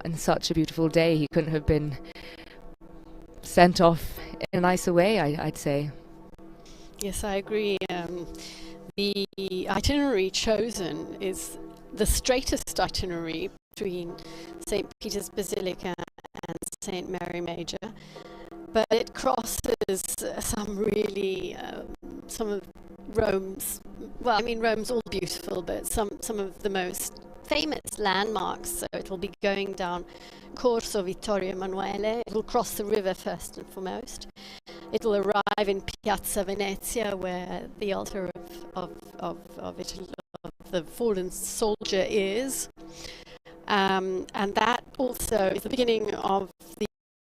in such a beautiful day, he couldn't have been sent off in a nicer way, I'd say. Yes, I agree. The itinerary chosen is the straightest itinerary between St. Peter's Basilica and St. Mary Major, but it crosses some of Rome's, well, I mean, Rome's all beautiful, but some of the most famous landmarks. So it will be going down Corso Vittorio Emanuele. It will cross the river first and foremost. It will arrive in Piazza Venezia, where the altar of Italy, of the fallen soldier is. And that also is the beginning of the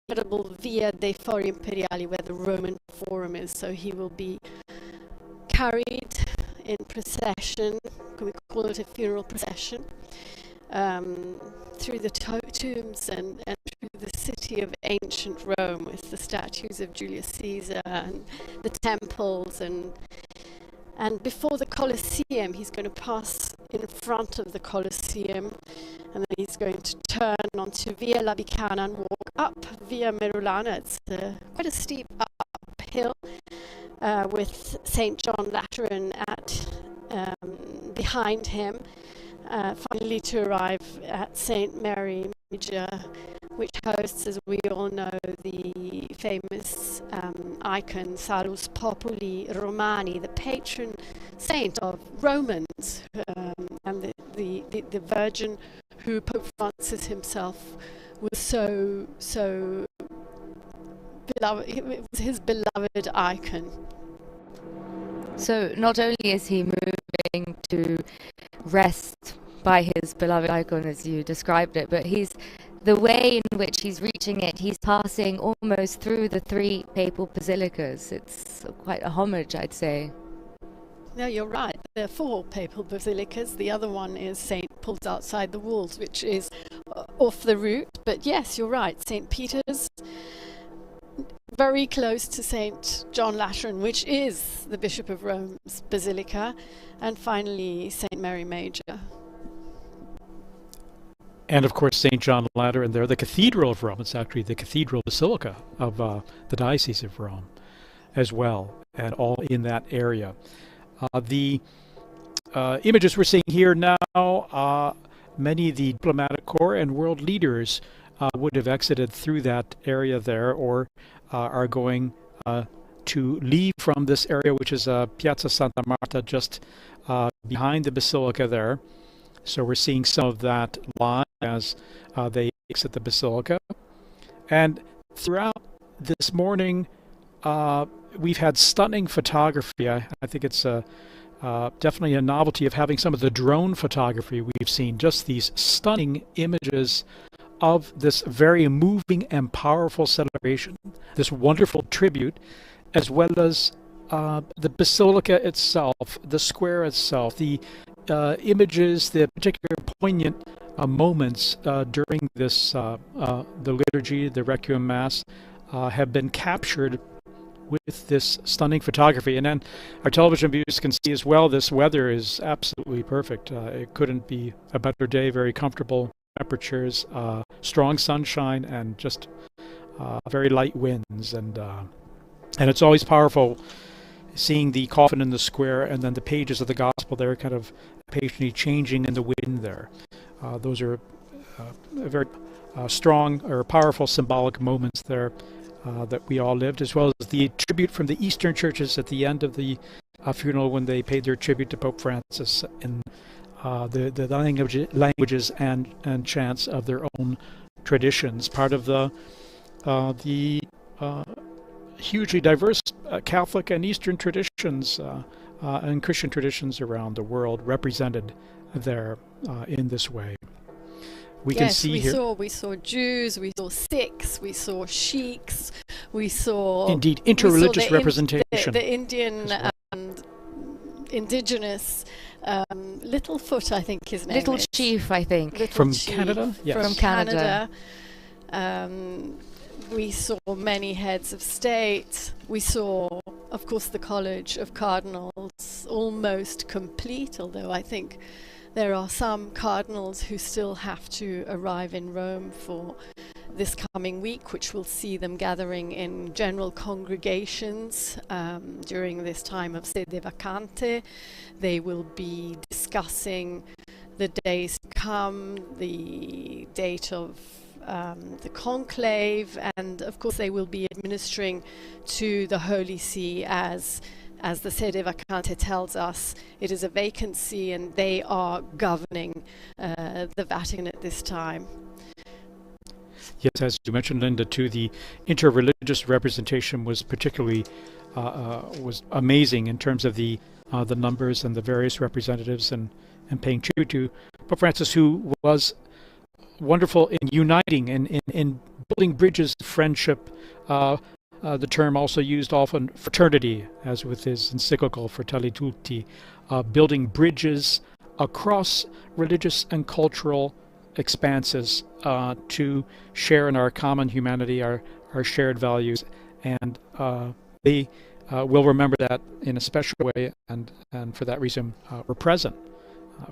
incredible Via dei Fori Imperiali, where the Roman Forum is. So he will be carried in procession, can we call it a funeral procession, through the tombs and through the city of ancient Rome, with the statues of Julius Caesar and the temples, and before the Colosseum. He's going to pass in front of the Colosseum, and then he's going to turn onto Via Labicana and walk up Via Merulana. It's quite a steep uphill, with St. John Lateran behind him, finally to arrive at St. Mary Major, which hosts, as we all know, the famous icon Salus Populi Romani, the patron saint of Romans, and the Virgin who Pope Francis himself was so beloved. It was his beloved icon. So not only is he moving to rest by his beloved icon, as you described it, but the way in which he's reaching it, he's passing almost through the 3 papal basilicas. It's quite a homage, I'd say. No, you're right. There are 4 papal basilicas. The other one is St. Paul's outside the walls, which is off the route. But yes, you're right. St. Peter's, very close to St. John Lateran, which is the Bishop of Rome's basilica, and finally St. Mary Major. And of course, St. John Lateran there, the Cathedral of Rome. It's actually the Cathedral Basilica of the Diocese of Rome as well, and all in that area. The images we're seeing here now, many of the diplomatic corps and world leaders would have exited through that area there, or are going to leave from this area, which is Piazza Santa Marta, just behind the Basilica there. So we're seeing some of that live as they exit the Basilica. And throughout this morning, we've had stunning photography. I think it's definitely a novelty of having some of the drone photography we've seen, just these stunning images of this very moving and powerful celebration, this wonderful tribute, as well as the basilica itself, the square itself, the images, the particular poignant moments during this, the liturgy, the Requiem Mass, have been captured with this stunning photography. And then our television viewers can see as well, this weather is absolutely perfect. It couldn't be a better day, very comfortable temperatures, strong sunshine, and just very light winds. And it's always powerful seeing the coffin in the square and then the pages of the gospel there kind of patiently changing in the wind there. Those are very strong or powerful symbolic moments there that we all lived, as well as the tribute from the Eastern churches at the end of the funeral when they paid their tribute to Pope Francis in the languages and chants of their own traditions, part of the hugely diverse Catholic and Eastern traditions and Christian traditions around the world represented there in this way. We can see here. We saw Jews, we saw Sikhs, we saw Sheiks, we saw indeed interreligious representation. The Indian indigenous Littlefoot, I think his name Little is. Chief, I think. From Canada? Yes. From Canada. We saw many heads of state. We saw, of course, the College of Cardinals almost complete, although I think There are some cardinals who still have to arrive in Rome for this coming week, which will see them gathering in general congregations during this time of sede vacante. They will be discussing the days to come, the date of the conclave, and of course they will be administering to the Holy See as the sede vacante tells us. It is a vacancy and they are governing the Vatican at this time. Yes, as you mentioned, Linda, too, the interreligious representation was particularly was amazing in terms of the numbers and the various representatives, and paying tribute to Pope Francis, who was wonderful in uniting and in building bridges of friendship. The term also used often fraternity, as with his encyclical Fratelli Tutti, building bridges across religious and cultural expanses to share in our common humanity, our shared values, and they will remember that in a special way, and for that reason we're present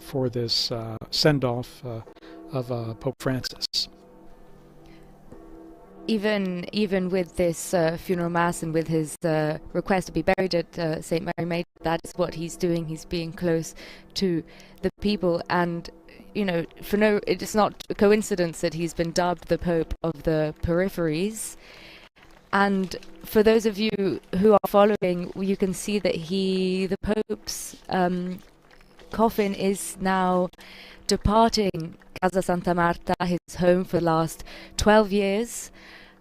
for this send-off of Pope Francis. Even with this funeral mass and with his request to be buried at St. Mary Major, that is what he's doing. He's being close to the people, and it is not a coincidence that he's been dubbed the Pope of the peripheries. And for those of you who are following, you can see that the Pope's coffin is now departing Casa Santa Marta, his home for the last 12 years,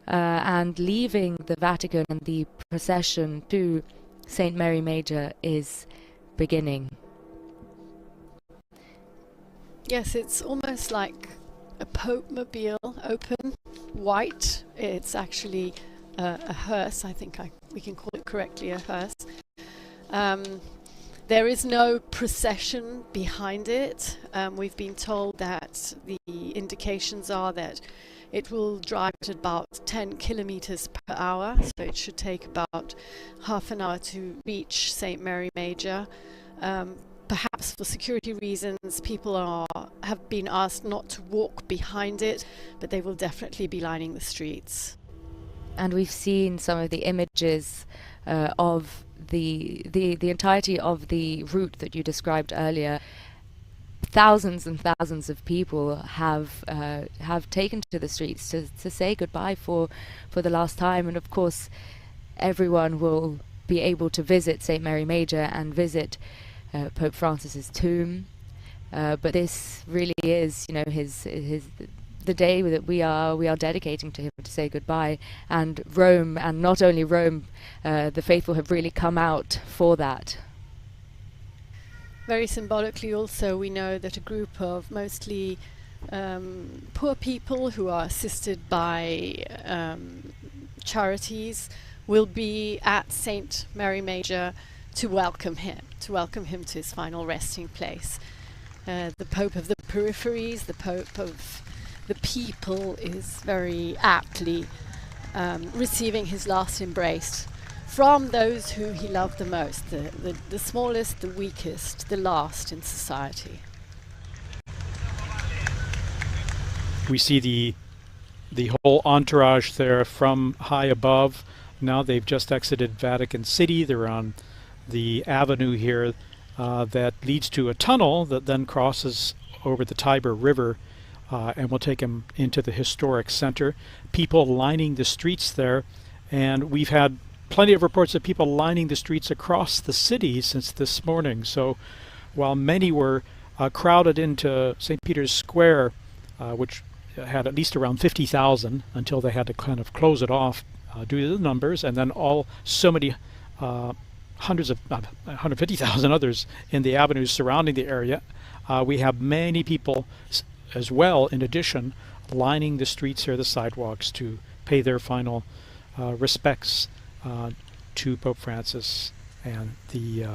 and leaving the Vatican, and the procession to St. Mary Major is beginning. Yes, it's almost like a Pope-mobile, open, white. It's actually a hearse. I think we can call it correctly a hearse. There is no procession behind it. We've been told that the indications are that it will drive at about 10 kilometers per hour, so it should take about half an hour to reach St. Mary Major. Perhaps for security reasons, people have been asked not to walk behind it, but they will definitely be lining the streets. And we've seen some of the images of the entirety of the route that you described earlier. Thousands and thousands of people have taken to the streets to say goodbye for the last time, and of course everyone will be able to visit St. Mary Major and visit Pope Francis's tomb, but this really is, the day that we are dedicating to him to say goodbye. And Rome, and not only Rome, the faithful have really come out for that. Very symbolically also, we know that a group of mostly poor people who are assisted by charities will be at St. Mary Major to welcome him to his final resting place. The Pope of the peripheries, the Pope of the people, is very aptly receiving his last embrace from those who he loved the most, the smallest, the weakest, the last in society. We see the whole entourage there from high above. Now they've just exited Vatican City. They're on the avenue here that leads to a tunnel that then crosses over the Tiber River and will take them into the historic center. People lining the streets there, and we've had plenty of reports of people lining the streets across the city since this morning. So while many were crowded into St. Peter's Square, which had at least around 50,000 until they had to kind of close it off due to the numbers, and then so many hundreds of 150,000 others in the avenues surrounding the area. We have many people as well, in addition, lining the streets or the sidewalks to pay their final respects to Pope Francis and the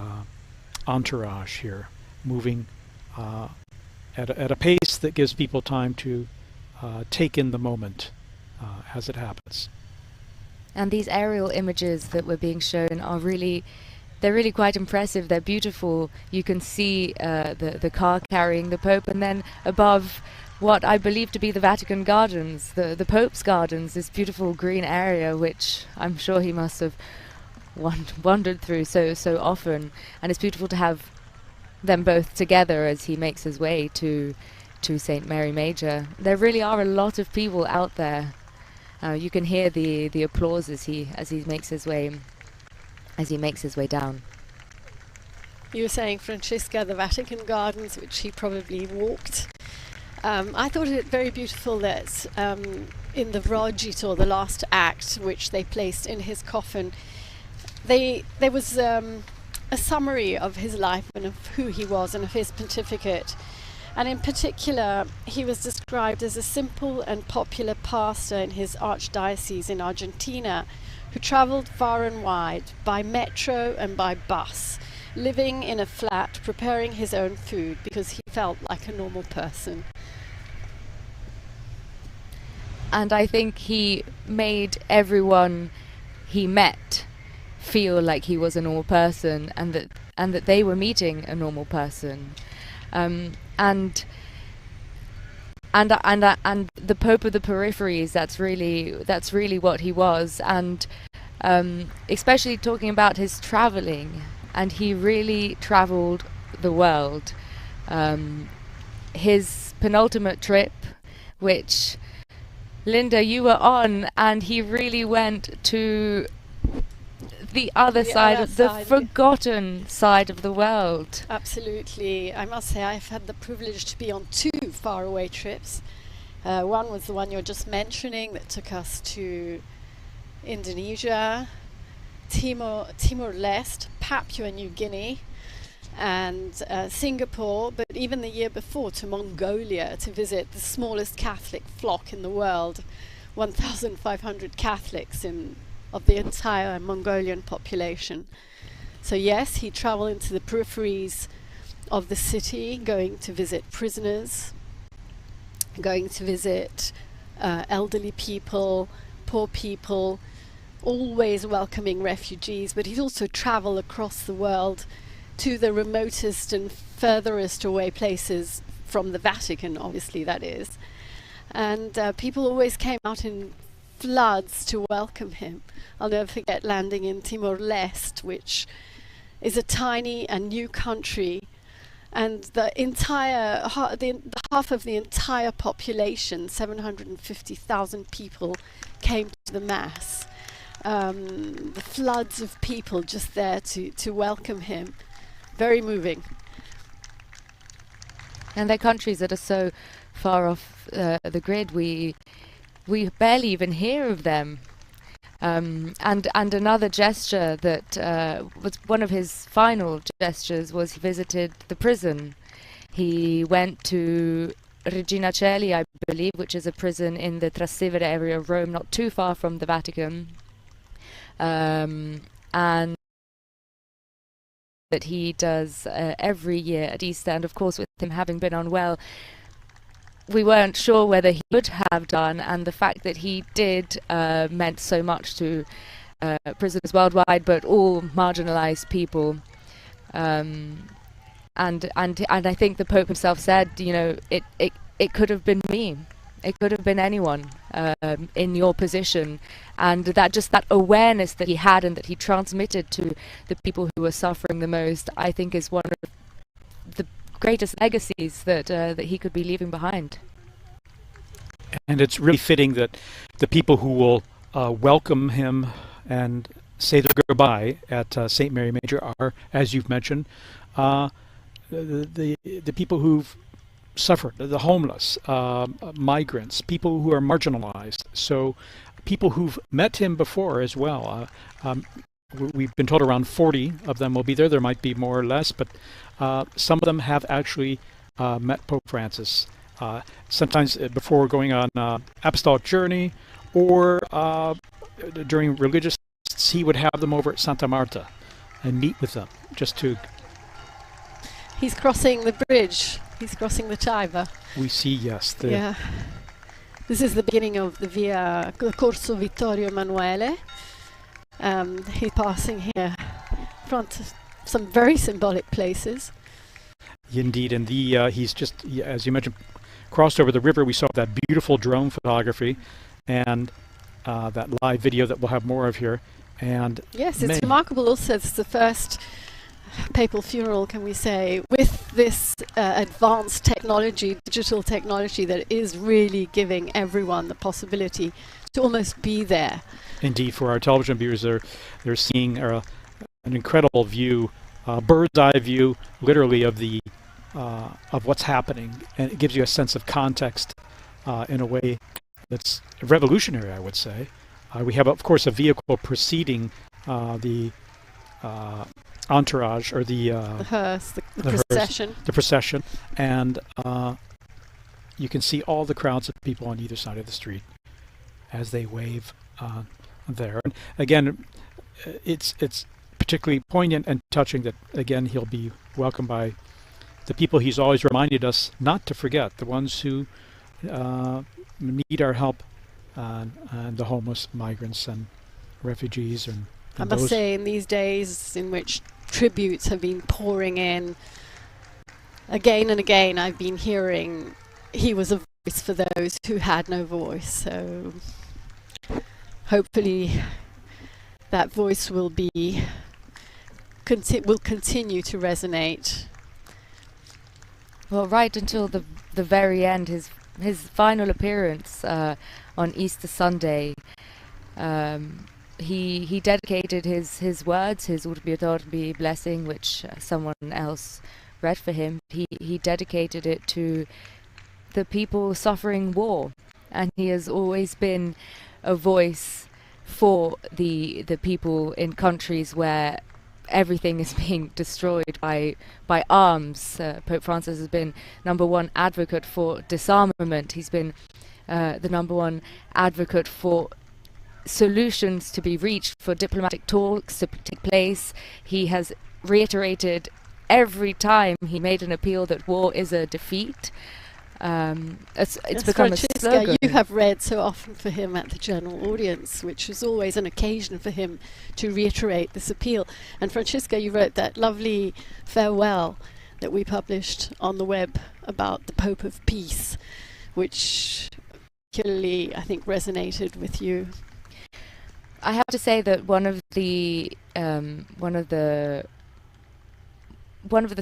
entourage here, moving at a pace that gives people time to take in the moment as it happens. And these aerial images that were being shown are really they're really quite impressive. They're beautiful. You can see the car carrying the Pope, and then above what I believe to be the Vatican Gardens, the Pope's Gardens, this beautiful green area, which I'm sure he must have wandered through so often. And it's beautiful to have them both together as he makes his way to St. Mary Major. There really are a lot of people out there. You can hear the applause as he makes his way down. You were saying, Francesca, the Vatican Gardens, which he probably walked. I thought it very beautiful that in the Rogito, the last act, which they placed in his coffin, there was a summary of his life and of who he was and of his pontificate. And in particular, he was described as a simple and popular pastor in his archdiocese in Argentina, who travelled far and wide by metro and by bus, living in a flat, preparing his own food because he felt like a normal person. And I think he made everyone he met feel like he was a normal person, and that they were meeting a normal person. And the Pope of the peripheries, that's really what he was. And especially talking about his traveling, and he really traveled the world. His penultimate trip, which Linda, you were on, and he really went to the other side, the forgotten side of the world. Absolutely. I must say I've had the privilege to be on 2 faraway trips. One was the one you're just mentioning that took us to Indonesia, Timor-Leste, Papua New Guinea, and Singapore, but even the year before to Mongolia to visit the smallest Catholic flock in the world, 1,500 Catholics of the entire Mongolian population. So yes, he traveled into the peripheries of the city, going to visit prisoners, going to visit elderly people, poor people, always welcoming refugees, but he'd also travel across the world to the remotest and furthest away places from the Vatican, obviously, that is. And people always came out in floods to welcome him. I'll never forget landing in Timor-Leste, which is a tiny and new country, and the half of the entire population, 750,000 people, came to the Mass. The floods of people just there to welcome him. Very moving. And they're countries that are so far off the grid, we barely even hear of them. And another gesture that was one of his final gestures was he visited the prison. He went to Regina Coeli, I believe, which is a prison in the Trastevere area of Rome, not too far from the Vatican. And that he does every year at Easter, and of course with him having been unwell, we weren't sure whether he would have done, and the fact that he did meant so much to prisoners worldwide, but all marginalized people. And I think the Pope himself said, you know, it could have been me. It could have been anyone in your position, and that awareness that he had and that he transmitted to the people who were suffering the most, I think, is one of the greatest legacies that he could be leaving behind. And it's really fitting that the people who will welcome him and say their goodbye at St. Mary Major are, as you've mentioned, the people who've suffered, the homeless, migrants, people who are marginalized. So people who've met him before as well. We've been told around 40 of them will be there. There might be more or less, but some of them have actually met Pope Francis. Sometimes before going on apostolic journey, or during religious, he would have them over at Santa Marta and meet with them just to... He's crossing the bridge. He's crossing the Tiber. We see, yes. Yeah. This is the beginning of the Corso Vittorio Emanuele. He's passing here front of some very symbolic places. Indeed, and he's just, as you mentioned, crossed over the river. We saw that beautiful drone photography and that live video that we'll have more of here. And yes, it's remarkable also. It's the first papal funeral, can we say, with this advanced technology, digital technology that is really giving everyone the possibility to almost be there. Indeed, for our television viewers, they're seeing an incredible view, bird's eye view, literally of what's happening, and it gives you a sense of context in a way that's revolutionary, I would say. We have, of course, a vehicle preceding the entourage, or the hearse, the procession. The procession, and you can see all the crowds of people on either side of the street as they wave there. And again, it's particularly poignant and touching that, again, he'll be welcomed by the people he's always reminded us not to forget, the ones who need our help, and the homeless, migrants, and refugees. And I must say, in these days in which tributes have been pouring in, again and again I've been hearing he was a voice for those who had no voice. So hopefully that voice will continue to resonate. Well, right until the very end, his final appearance on Easter Sunday, he dedicated his words, his Urbi et Orbi blessing, which someone else read for him. He dedicated it to the people suffering war, and he has always been a voice for the people in countries where everything is being destroyed by arms. Pope Francis has been #1 advocate for disarmament. He's been the #1 advocate for solutions to be reached, for diplomatic talks to take place. He has reiterated every time he made an appeal that war is a defeat. It's become a slogan. You have read so often for him at the general audience, which is always an occasion for him to reiterate this appeal. And Francesca, you wrote that lovely farewell that we published on the web about the Pope of Peace, which particularly, I think, resonated with you. I have to say that one of the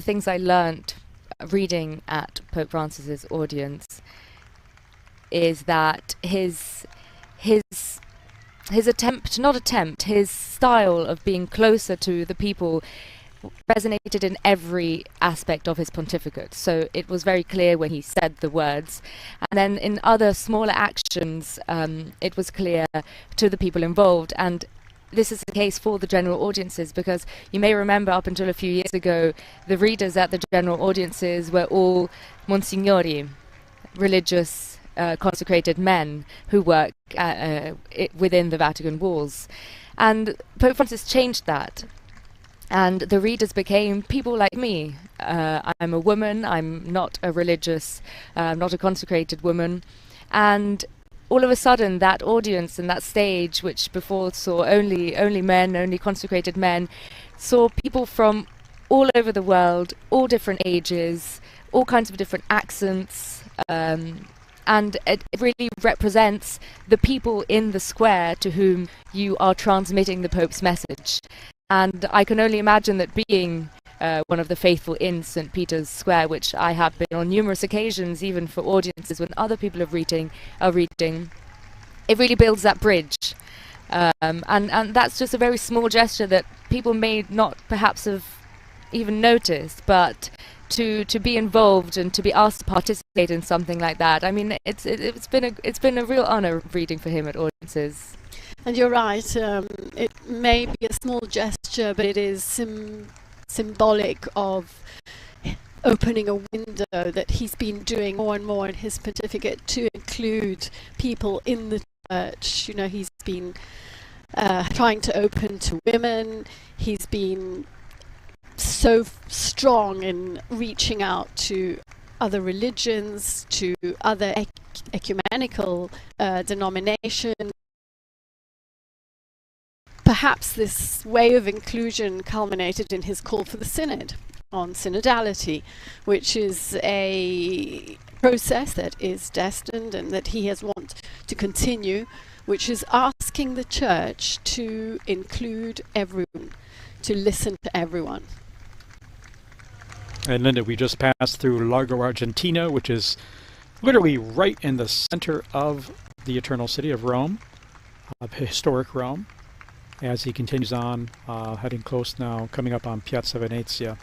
things I learnt reading at Pope Francis's audience is that his style of being closer to the people resonated in every aspect of his pontificate. So it was very clear when he said the words, and then in other smaller actions it was clear to the people involved. And this is the case for the general audiences, because you may remember up until a few years ago, the readers at the general audiences were all Monsignori, religious consecrated men who work within the Vatican walls. And Pope Francis changed that. And the readers became people like me. I'm a woman, I'm not a religious, not a consecrated woman. And all of a sudden, that audience and that stage, which before saw only men, only consecrated men, saw people from all over the world, all different ages, all kinds of different accents, and it really represents the people in the square to whom you are transmitting the Pope's message. And I can only imagine that being one of the faithful in St. Peter's Square, which I have been on numerous occasions, even for audiences when other people are reading, it really builds that bridge. And that's just a very small gesture that people may not perhaps have even noticed, but to be involved and to be asked to participate in something like that, I mean, it's been a real honor reading for him at audiences. And you're right, it may be a small gesture, but it is symbolic of opening a window that he's been doing more and more in his pontificate to include people in the church. You know, he's been trying to open to women. He's been so strong in reaching out to other religions, to other ecumenical denominations. perhaps this way of inclusion culminated in his call for the synod on synodality, which is a process that is destined and that he has want to continue, which is asking the church to include everyone, to listen to everyone. And Linda, we just passed through Largo Argentino, which is literally right in the center of the Eternal City of Rome, of historic Rome, as he continues on, heading close now, coming up on Piazza Venezia.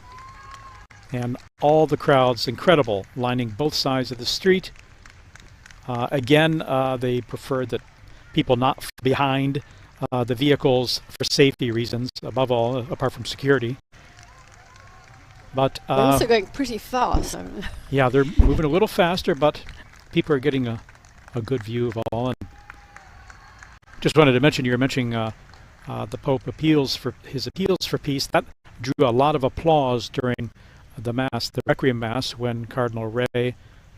And all the crowds, incredible, lining both sides of the street. Again, they preferred that people not behind the vehicles for safety reasons, above all, apart from security. But they're also going pretty fast. Yeah, they're moving a little faster, but people are getting a good view of all. And just wanted to mention, you were mentioning the Pope appeals for peace. That drew a lot of applause during the Mass, the Requiem Mass, when Cardinal Ray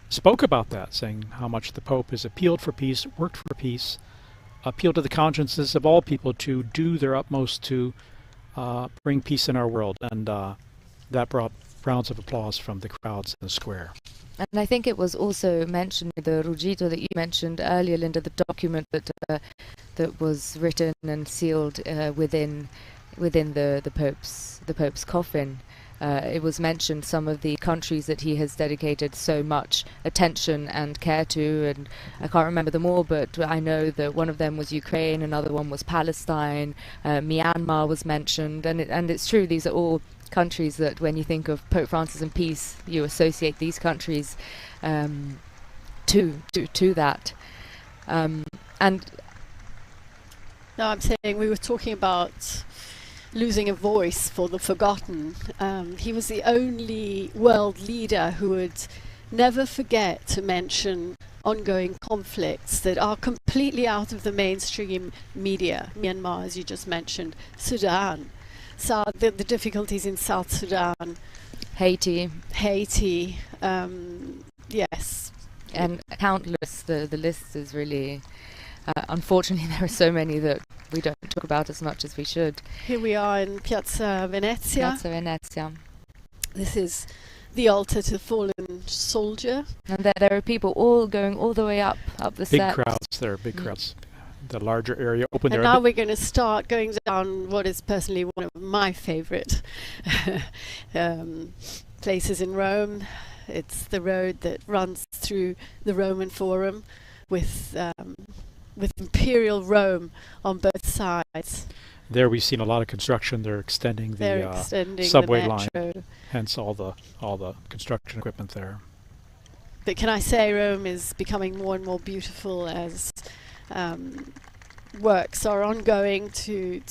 spoke about that, saying how much the Pope has appealed for peace, worked for peace, appealed to the consciences of all people to do their utmost to bring peace in our world. And that brought rounds of applause from the crowds in the square. And I think it was also mentioned, the Ruggito that you mentioned earlier, Linda, the document that was written and sealed within the Pope's coffin. It was mentioned some of the countries that he has dedicated so much attention and care to, and I can't remember them all, but I know that one of them was Ukraine, another one was Palestine, Myanmar was mentioned, and it's true, these are all countries that when you think of Pope Francis and peace, you associate these countries to that. And no, I'm saying we were talking about losing a voice for the forgotten. He was the only world leader who would never forget to mention ongoing conflicts that are completely out of the mainstream media. Myanmar, as you just mentioned, Sudan, the difficulties in South Sudan, Haiti, yes, and countless. The list is really. Unfortunately, there are so many that we don't talk about as much as we should. Here we are in Piazza Venezia. Piazza Venezia. This is the altar to the fallen soldier. And there are people all going all the way up the steps. Big crowds there, big crowds. The larger area open there. And now we're going to start going down what is personally one of my favorite places in Rome. It's the road that runs through the Roman Forum with Imperial Rome on both sides. There we've seen a lot of construction. They're extending the subway line, hence all the construction equipment there. But can I say Rome is becoming more and more beautiful as works are ongoing to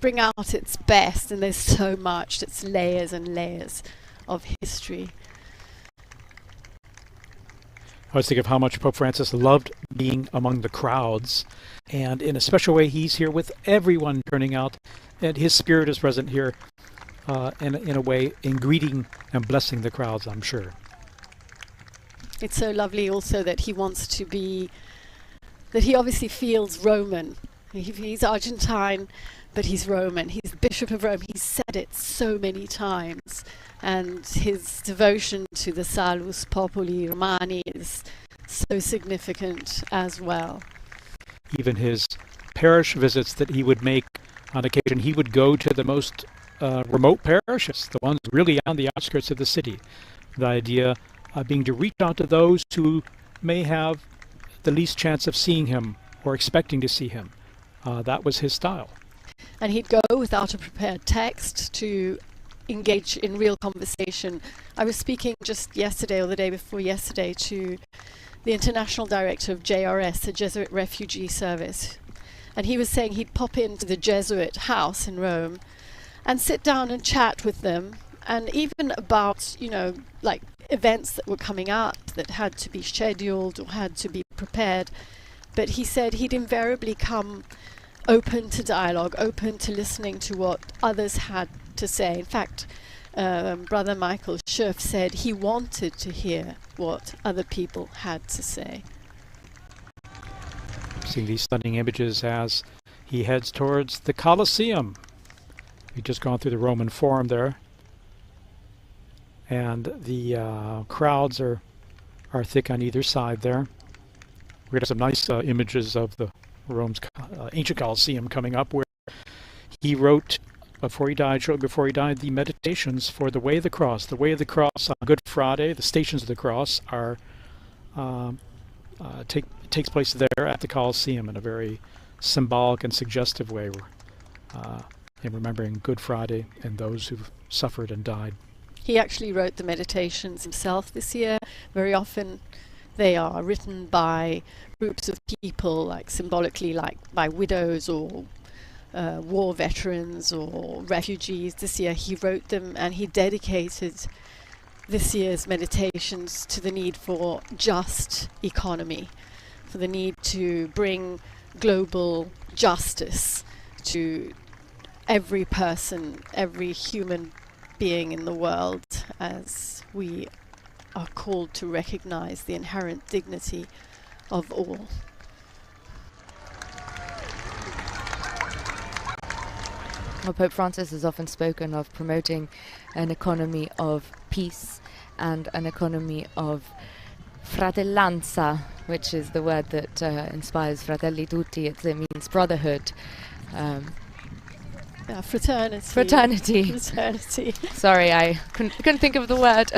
bring out its best, and there's so much. It's layers and layers of history. I always think of how much Pope Francis loved being among the crowds, and in a special way he's here with everyone turning out, and his spirit is present here in a way in greeting and blessing the crowds, I'm sure. It's so lovely also that he wants to be, that he obviously feels Roman. He's Argentine, but he's Roman. He's Bishop of Rome. He's said it so many times. And his devotion to the Salus Populi Romani is so significant as well. Even his parish visits that he would make on occasion, he would go to the most remote parishes, the ones really on the outskirts of the city. The idea being to reach out to those who may have the least chance of seeing him or expecting to see him. That was his style. And he'd go without a prepared text to engage in real conversation. I was speaking just yesterday or the day before yesterday to the international director of JRS, the Jesuit Refugee Service, and he was saying he'd pop into the Jesuit house in Rome and sit down and chat with them, and even about, like events that were coming up that had to be scheduled or had to be prepared. But he said he'd invariably come open to dialogue, open to listening to what others had to say. In fact, Brother Michael Scherf said he wanted to hear what other people had to say. Seeing these stunning images as he heads towards the Colosseum. We've just gone through the Roman Forum there, and the crowds are thick on either side there. We're going to have some nice images of the Rome's ancient Colosseum coming up, where he wrote, shortly before he died, the meditations for the Way of the Cross. The Way of the Cross on Good Friday, the Stations of the Cross, are takes place there at the Colosseum in a very symbolic and suggestive way, in remembering Good Friday and those who've suffered and died. He actually wrote the meditations himself this year. Very often they are written by groups of people, like symbolically, like by widows or war veterans or refugees. This year he wrote them, and he dedicated this year's meditations to the need for just economy, for the need to bring global justice to every person, every human being in the world, as we are called to recognize the inherent dignity of all. Well, Pope Francis has often spoken of promoting an economy of peace and an economy of fratellanza, which is the word that inspires Fratelli Tutti. It means brotherhood. Fraternity. Fraternity. Sorry, I couldn't think of the word.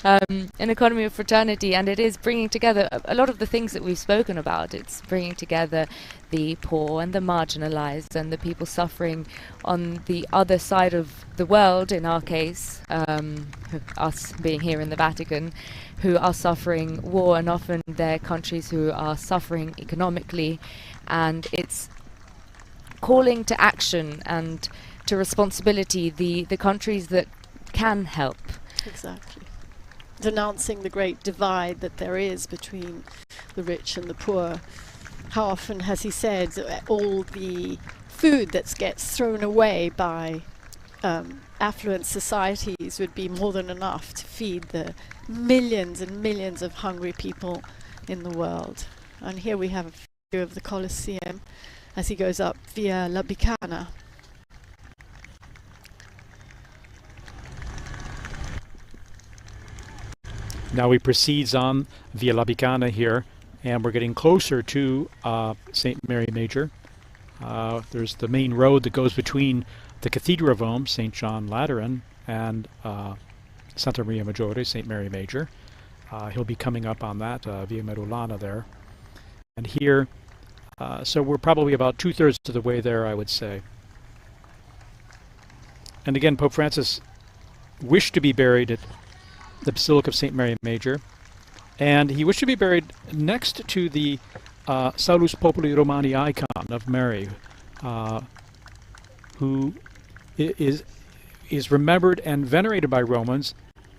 An economy of fraternity, and it is bringing together a lot of the things that we've spoken about. It's bringing together the poor and the marginalized and the people suffering on the other side of the world, in our case, us being here in the Vatican, who are suffering war, and often they're countries who are suffering economically, and it's calling to action and to responsibility the countries that can help. Exactly. Denouncing the great divide that there is between the rich and the poor. How often has he said all the food that gets thrown away by affluent societies would be more than enough to feed the millions and millions of hungry people in the world. And here we have a view of the Colosseum as he goes up via La Bicana. Now he proceeds on via La Bicana here, and we're getting closer to St. Mary Major. There's the main road that goes between the Cathedral of Rome, St. John Lateran, and Santa Maria Maggiore, St. Mary Major. He'll be coming up on that via Merulana there. And here, so we're probably about 2/3 of the way there, I would say. And again, Pope Francis wished to be buried at the Basilica of St. Mary Major, and he wished to be buried next to the Salus Populi Romani icon of Mary, who is remembered and venerated by Romans,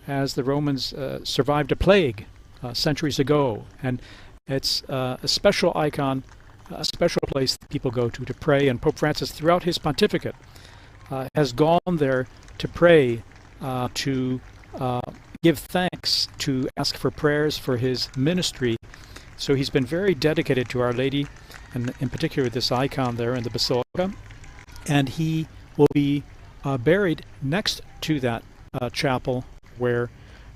as the Romans survived a plague centuries ago, and it's a special icon, a special place that people go to pray. And Pope Francis, throughout his pontificate, has gone there to pray, to give thanks, to ask for prayers for his ministry. So he's been very dedicated to Our Lady, and in particular this icon there in the Basilica. And he will be buried next to that chapel where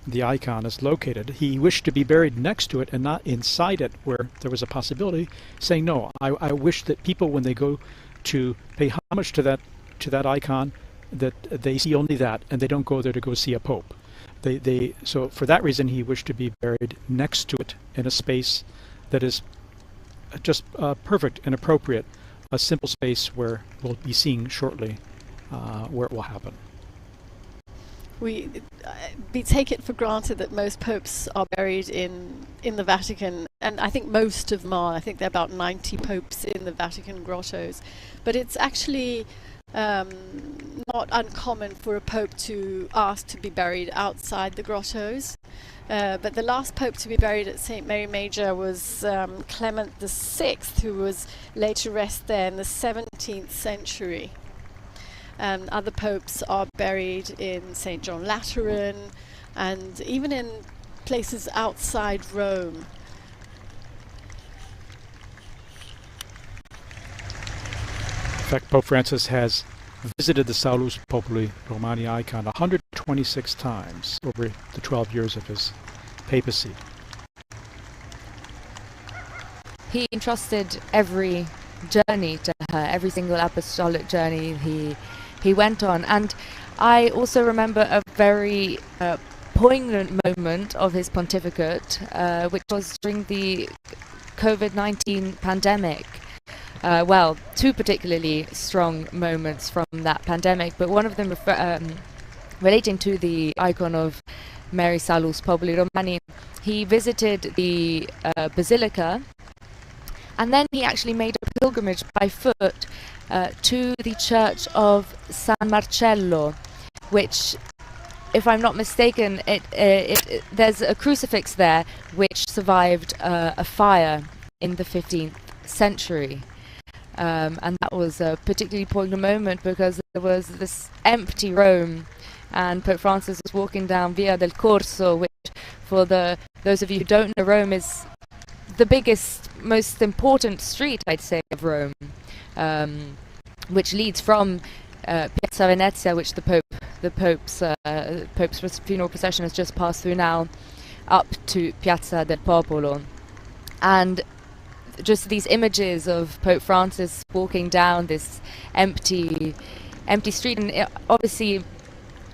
the icon is located. He wished to be buried next to it and not inside it, where there was a possibility, saying, no, I wish that people, when they go to pay homage to that icon, that they see only that, and they don't go there to go see a pope. So for that reason, he wished to be buried next to it in a space that is just perfect and appropriate, a simple space where we'll be seeing shortly where it will happen. We take it for granted that most popes are buried in the Vatican, and I think most of them are. I think there are about 90 popes in the Vatican grottos, but it's actually not uncommon for a pope to ask to be buried outside the grottos. But the last pope to be buried at St. Mary Major was Clement VI, who was laid to rest there in the 17th century. Other popes are buried in St. John Lateran, and even in places outside Rome. fact, Pope Francis has visited the Salus Populi Romani icon 126 times over the 12 years of his papacy. He entrusted every journey to her, every single apostolic journey he went on. And I also remember a very poignant moment of his pontificate, which was during the COVID-19 pandemic. Well, two particularly strong moments from that pandemic, but one of them relating to the icon of Mary Salus Populi Romani. He visited the Basilica, and then he actually made a pilgrimage by foot to the church of San Marcello, which, if I'm not mistaken, there's a crucifix there which survived a fire in the 15th century. And that was a particularly poignant moment because there was this empty Rome, and Pope Francis was walking down Via del Corso, which, for those of you who don't know, Rome is the biggest, most important street, I'd say, of Rome, which leads from Piazza Venezia, which the Pope's funeral procession has just passed through now, up to Piazza del Popolo. And just these images of Pope Francis walking down this empty street, and obviously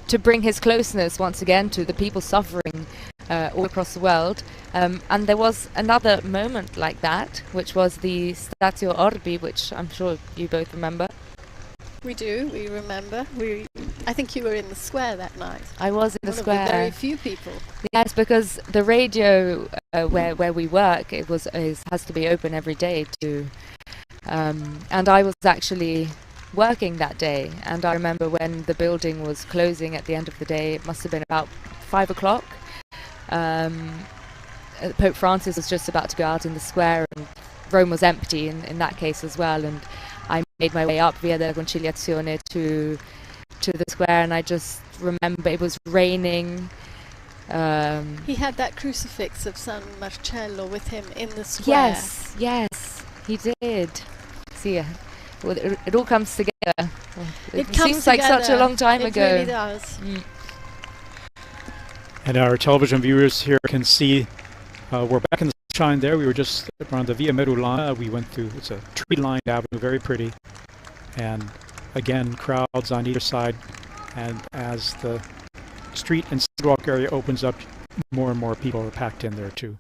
to bring his closeness once again to the people suffering all across the world. And there was another moment like that, which was the Statio Orbi, which I'm sure you both remember. We do, we remember. I think you were in the square that night. I was in the square. One of the very few people. Yes, because the radio where we work, has to be open every day and I was actually working that day, and I remember when the building was closing at the end of the day, it must have been about 5 o'clock. Pope Francis was just about to go out in the square, and Rome was empty in that case as well, and I made my way up Via della Conciliazione to the square, and I just remember it was raining. He had that crucifix of San Marcello with him in the square. Yes, he did. See, it all comes together. It seems like such a long time ago. It really does. Mm. And our television viewers here can see we're back in the sunshine there. We were just around the Via Merulana. We went through, it's a tree-lined avenue, very pretty. And again, crowds on either side. And as the street and sidewalk area opens up, more and more people are packed in there too.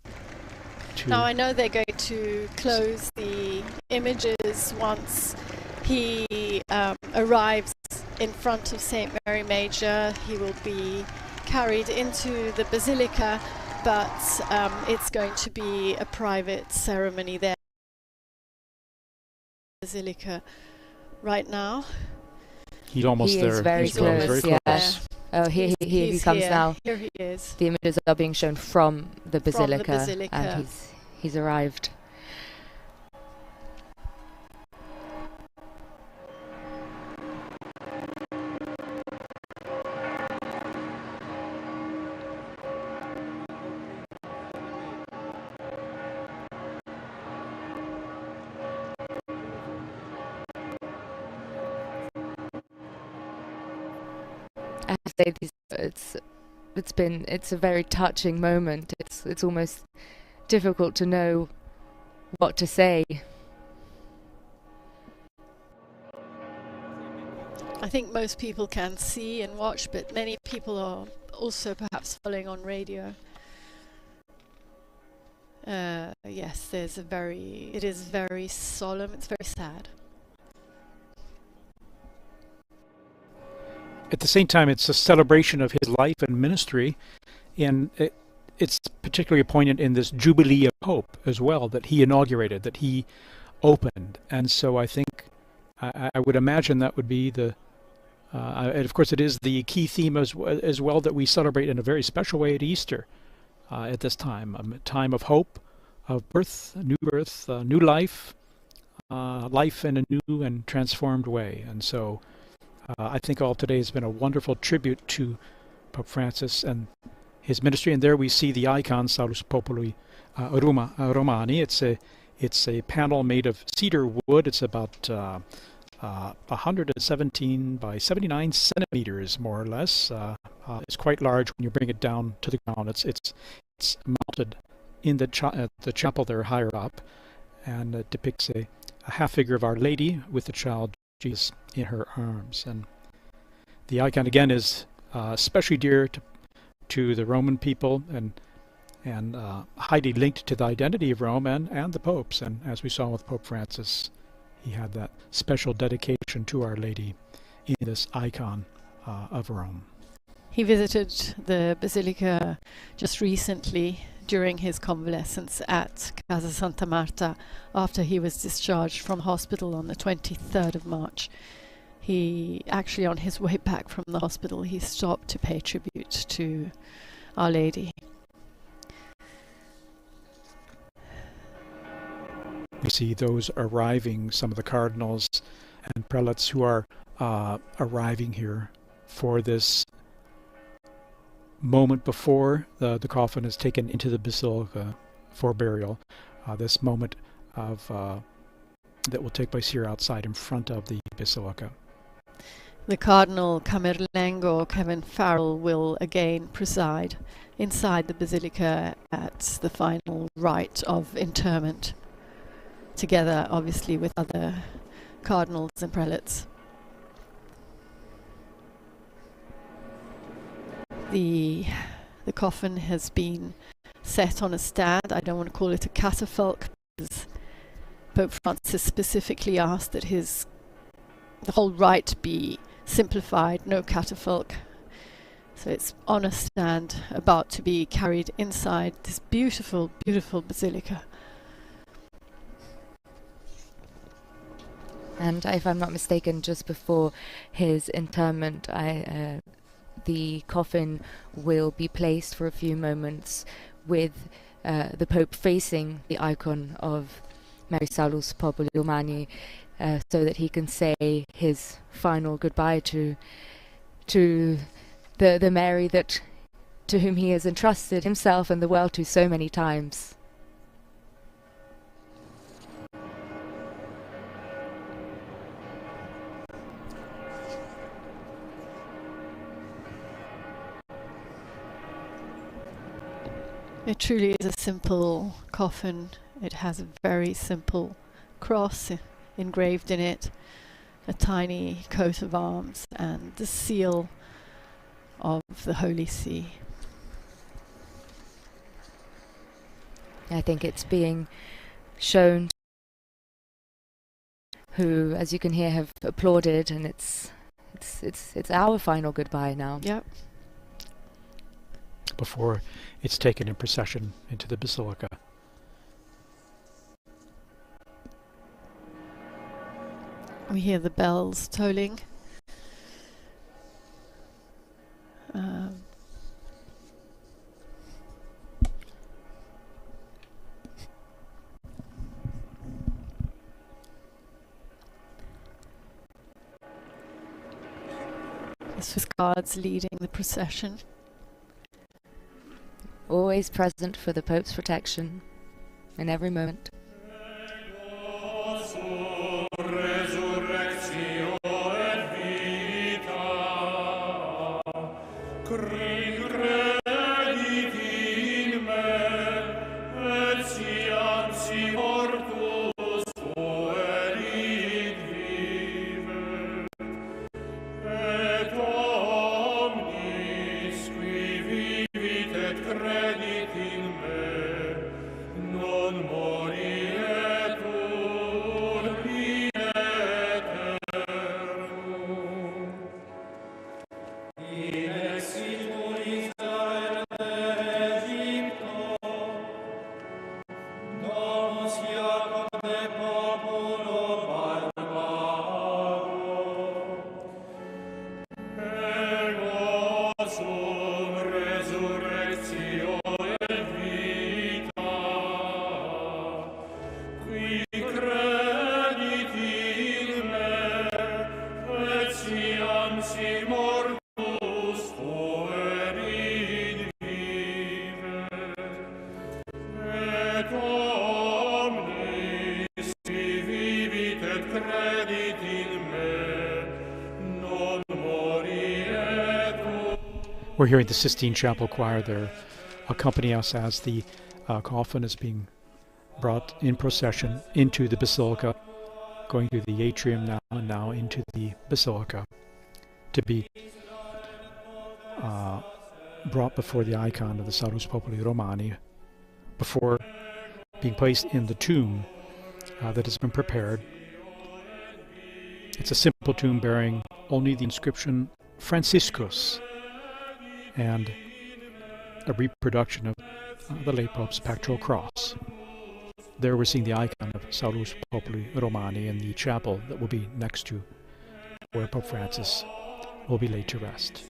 Now I know they're going to close the images once he arrives in front of St. Mary Major. He will be carried into the Basilica, but it's going to be a private ceremony there. Basilica right now. He's almost he there. Is very He's close. very Yeah. close. Oh, here he comes here. now. Here he is. The images are being shown from the Basilica, Basilica. and he's arrived. I have to say, it's a very touching moment. It's almost difficult to know what to say. I think most people can see and watch, but many people are also perhaps following on radio. Yes, it is very solemn, it's very sad. At the same time, it's a celebration of his life and ministry, and it's particularly poignant in this Jubilee of Hope as well, that he inaugurated, that he opened. And so I think, I would imagine that would be and of course it is the key theme as well that we celebrate in a very special way at Easter at this time, a time of hope, of birth, new life, life in a new and transformed way. And so I think all of today has been a wonderful tribute to Pope Francis and his ministry. And there we see the icon Salus Populi Romani. It's a panel made of cedar wood. It's about 117 by 79 centimeters, more or less. It's quite large when you bring it down to the ground. It's mounted in the chapel there higher up, and it depicts a half figure of Our Lady with the child Jesus in her arms. And the icon again is especially dear to the Roman people and highly linked to the identity of Rome and the popes. And as we saw with Pope Francis, he had that special dedication to Our Lady in this icon of Rome. He visited the Basilica just recently during his convalescence at Casa Santa Marta after he was discharged from hospital on the 23rd of March. He actually, on his way back from the hospital, he stopped to pay tribute to Our Lady. We see those arriving, some of the cardinals and prelates who are arriving here for this moment before the coffin is taken into the basilica for burial. This moment of that will take place here outside in front of the basilica. The Cardinal Camerlengo, Kevin Farrell, will again preside inside the basilica at the final rite of interment, together obviously with other cardinals and prelates. The coffin has been set on a stand. I don't want to call it a catafalque because Pope Francis specifically asked that the whole rite be simplified, no catafalque. So it's on a stand about to be carried inside this beautiful, beautiful basilica. And if I'm not mistaken, just before his interment, the coffin will be placed for a few moments with the Pope facing the icon of Mary Salus Populi Romani, so that he can say his final goodbye to the Mary to whom he has entrusted himself and the world to so many times. It truly is a simple coffin. It has a very simple cross engraved in it, a tiny coat of arms, and the seal of the Holy See. I think it's being shown who, as you can hear, have applauded, and it's our final goodbye now. Yep. Before it's taken in procession into the basilica. We hear the bells tolling. The Swiss Guards leading the procession. Always present for the Pope's protection in every moment. Credit in me. We're hearing the Sistine Chapel Choir there accompany us as the coffin is being brought in procession into the basilica, going through the atrium now and now into the basilica to be brought before the icon of the Salus Populi Romani before being placed in the tomb that has been prepared. It's a simple tomb bearing only the inscription Franciscus and a reproduction of the late Pope's pectoral cross. There we're seeing the icon of Salus Populi Romani in the chapel that will be next to where Pope Francis will be laid to rest.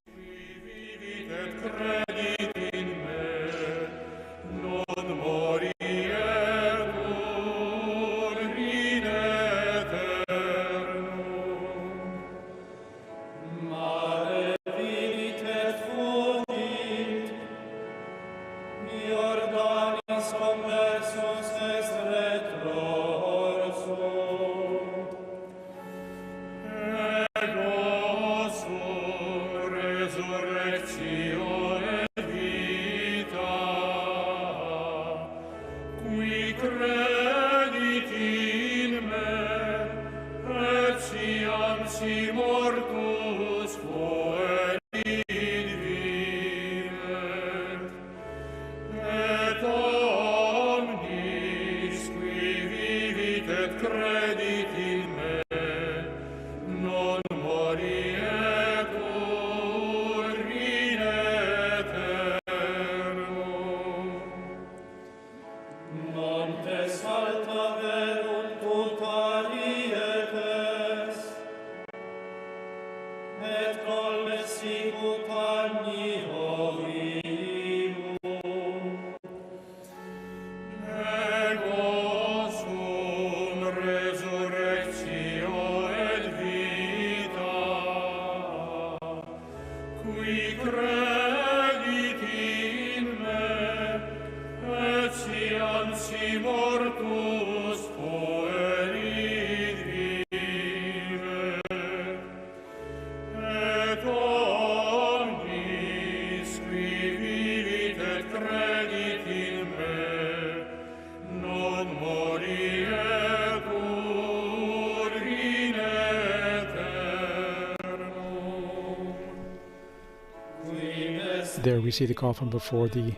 There we see the coffin before the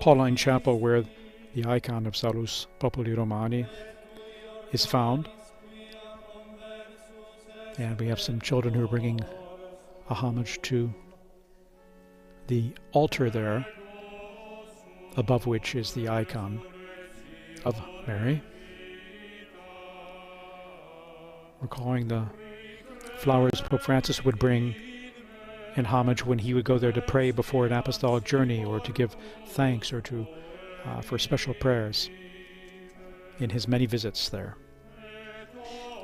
Pauline Chapel where the icon of Salus Populi Romani is found. And we have some children who are bringing a homage to the altar there, above which is the icon of Mary. Recalling the flowers Pope Francis would bring in homage when he would go there to pray before an apostolic journey or to give thanks or to for special prayers in his many visits there.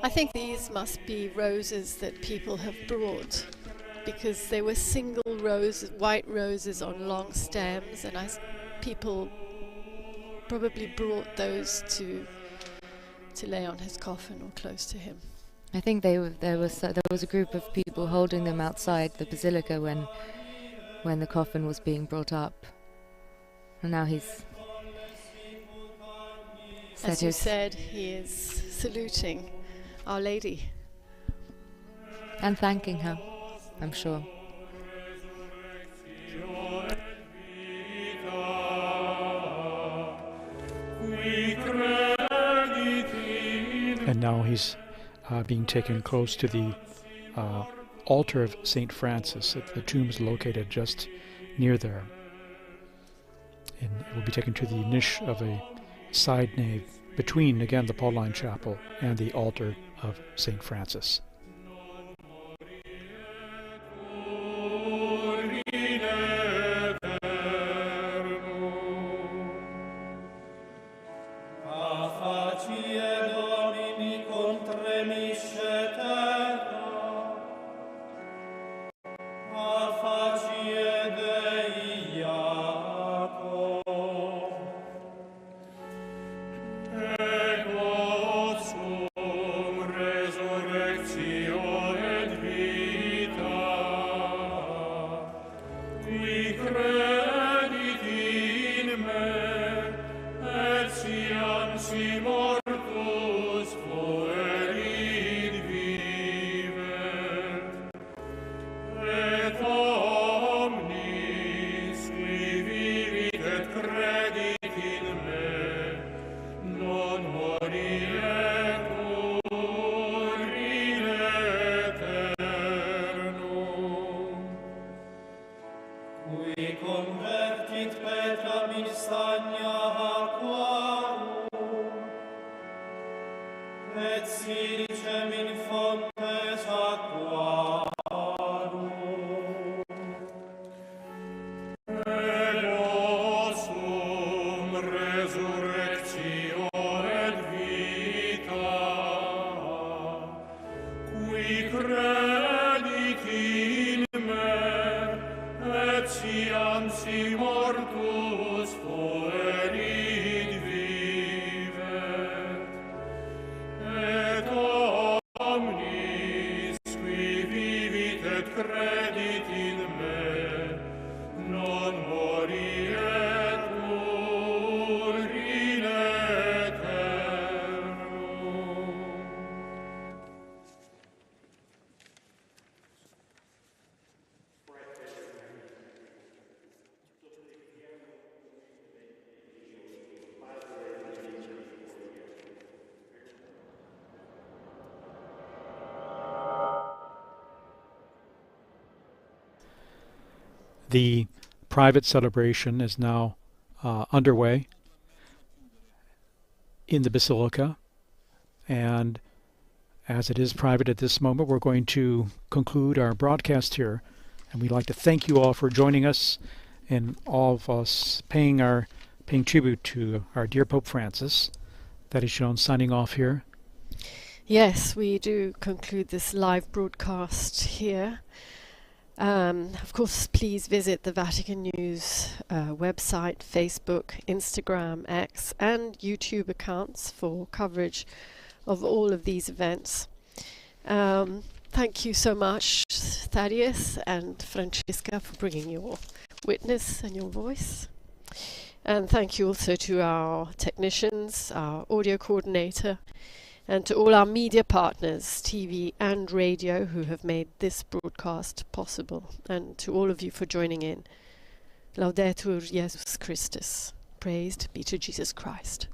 I think these must be roses that people have brought, because they were single roses, white roses on long stems, and people probably brought those to lay on his coffin or close to him. I think there was a group of people holding them outside the basilica when the coffin was being brought up, and now he's. As you said, he is saluting Our Lady and thanking her, I'm sure. And now he's being taken close to the altar of St. Francis. The tomb is located just near there. And it will be taken to the niche of a side nave between, again, the Pauline Chapel and the altar of St. Francis. We The private celebration is now underway in the Basilica, and as it is private at this moment, we're going to conclude our broadcast here, and we'd like to thank you all for joining us and all of us paying tribute to our dear Pope Francis. That is Joan signing off here. Yes, we do conclude this live broadcast here. Of course, please visit the Vatican News website, Facebook, Instagram, X, and YouTube accounts for coverage of all of these events. Thank you so much, Thaddeus and Francesca, for bringing your witness and your voice. And thank you also to our technicians, our audio coordinator, and to all our media partners, TV and radio, who have made this broadcast possible, and to all of you for joining in. Laudetur Jesus Christus. Praised be to Jesus Christ.